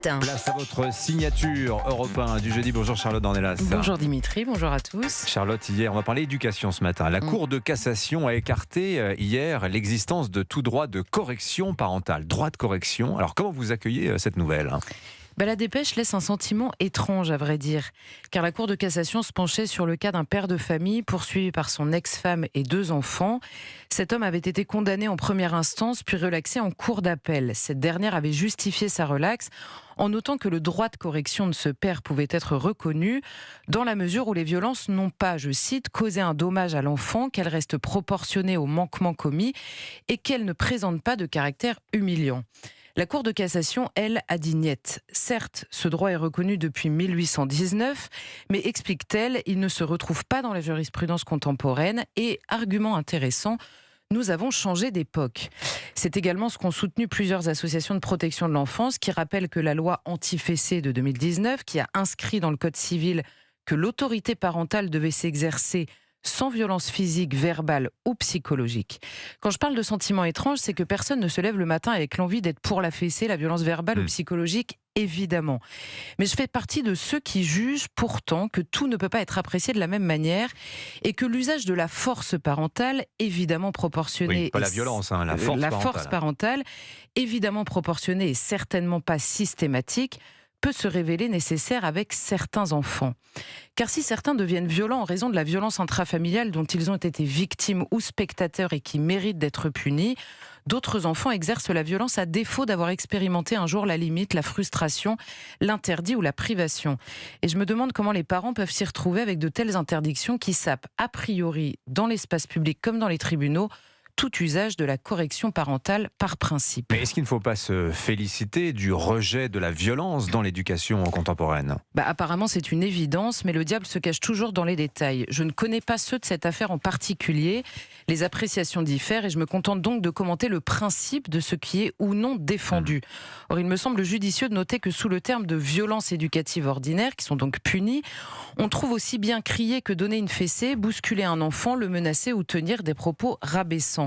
Place à votre signature Europe 1 du jeudi. Bonjour Charlotte Dornelas. Bonjour Dimitri, bonjour à tous. Charlotte, hier, on va parler éducation ce matin. La Cour de cassation a écarté hier l'existence de tout droit de correction parentale. Droit de correction. Alors comment vous accueillez cette nouvelle ? La dépêche laisse un sentiment étrange, à vrai dire, car la Cour de cassation se penchait sur le cas d'un père de famille poursuivi par son ex-femme et 2 enfants. Cet homme avait été condamné en première instance, puis relaxé en cour d'appel. Cette dernière avait justifié sa relaxe en notant que le droit de correction de ce père pouvait être reconnu dans la mesure où les violences n'ont pas, je cite, causé un dommage à l'enfant, qu'elles restent proportionnées au manquement commis et qu'elles ne présentent pas de caractère humiliant. La Cour de cassation, elle, a dit niet. Certes, ce droit est reconnu depuis 1819, mais explique-t-elle, il ne se retrouve pas dans la jurisprudence contemporaine et, argument intéressant, nous avons changé d'époque. C'est également ce qu'ont soutenu plusieurs associations de protection de l'enfance qui rappellent que la loi anti-fessée de 2019, qui a inscrit dans le Code civil que l'autorité parentale devait s'exercer sans violence physique, verbale ou psychologique. Quand je parle de sentiments étranges, c'est que personne ne se lève le matin avec l'envie d'être pour la fessée, la violence verbale ou psychologique, évidemment. Mais je fais partie de ceux qui jugent pourtant que tout ne peut pas être apprécié de la même manière et que l'usage de la force parentale, évidemment proportionnée... Oui, pas la violence, la force parentale, évidemment proportionnée et certainement pas systématique, peut se révéler nécessaire avec certains enfants. Car si certains deviennent violents en raison de la violence intrafamiliale dont ils ont été victimes ou spectateurs et qui méritent d'être punis, d'autres enfants exercent la violence à défaut d'avoir expérimenté un jour la limite, la frustration, l'interdit ou la privation. Et je me demande comment les parents peuvent s'y retrouver avec de telles interdictions qui sapent a priori, dans l'espace public comme dans les tribunaux, tout usage de la correction parentale par principe. Mais est-ce qu'il ne faut pas se féliciter du rejet de la violence dans l'éducation contemporaine ? Apparemment, c'est une évidence, mais le diable se cache toujours dans les détails. Je ne connais pas ceux de cette affaire en particulier. Les appréciations diffèrent et je me contente donc de commenter le principe de ce qui est ou non défendu. Or, il me semble judicieux de noter que sous le terme de violence éducative ordinaire, qui sont donc punies, on trouve aussi bien crier que donner une fessée, bousculer un enfant, le menacer ou tenir des propos rabaissants.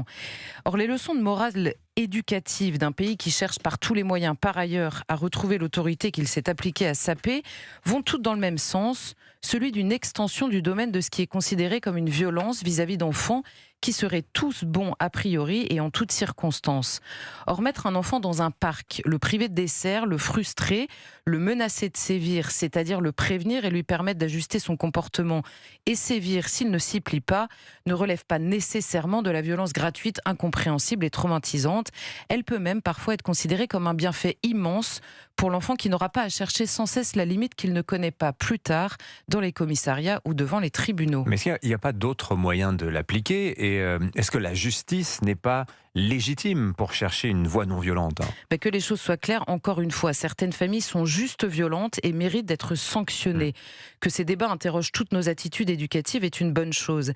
Or, les leçons de morale éducative d'un pays qui cherche par tous les moyens, par ailleurs, à retrouver l'autorité qu'il s'est appliquée à saper, vont toutes dans le même sens, celui d'une extension du domaine de ce qui est considéré comme une violence vis-à-vis d'enfants qui seraient tous bons a priori et en toutes circonstances. Or, mettre un enfant dans un parc, le priver de dessert, le frustrer, le menacer de sévir, c'est-à-dire le prévenir et lui permettre d'ajuster son comportement et sévir s'il ne s'y plie pas, ne relève pas nécessairement de la violence gratuite, incompréhensible et traumatisante. Elle peut même parfois être considérée comme un bienfait immense pour l'enfant qui n'aura pas à chercher sans cesse la limite qu'il ne connaît pas plus tard dans les commissariats ou devant les tribunaux. Mais est-ce qu'il n'y a pas d'autres moyens de l'appliquer ? Et est-ce que la justice n'est pas légitime pour chercher une voie non violente ? Que les choses soient claires, encore une fois, certaines familles sont juste violentes et méritent d'être sanctionnées. Que ces débats interrogent toutes nos attitudes éducatives est une bonne chose.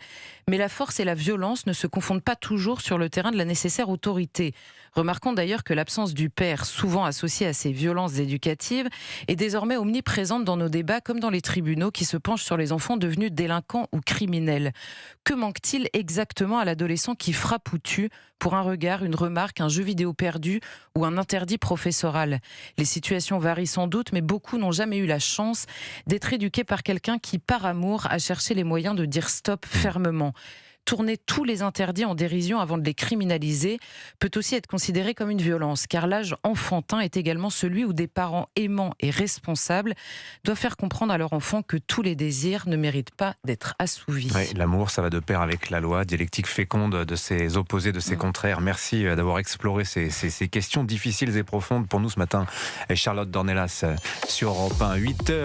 Mais la force et la violence ne se confondent pas toujours sur le terrain de la nécessaire autorité. Remarquons d'ailleurs que l'absence du père, souvent associée à ces violences éducatives, est désormais omniprésente dans nos débats comme dans les tribunaux qui se penchent sur les enfants devenus délinquants ou criminels. Que manque-t-il exactement à l'adolescent qui frappe ou tue pour un regard, une remarque, un jeu vidéo perdu ou un interdit professoral ? Les situations varient sans doute, mais beaucoup n'ont jamais eu la chance d'être éduqués par quelqu'un qui, par amour, a cherché les moyens de dire stop fermement. Tourner tous les interdits en dérision avant de les criminaliser peut aussi être considéré comme une violence, car l'âge enfantin est également celui où des parents aimants et responsables doivent faire comprendre à leur enfant que tous les désirs ne méritent pas d'être assouvis. Oui, l'amour, ça va de pair avec la loi, dialectique féconde de ses opposés, de ses contraires. Merci d'avoir exploré ces questions difficiles et profondes pour nous ce matin. Charlotte Dornelas sur Europe 1, 8h.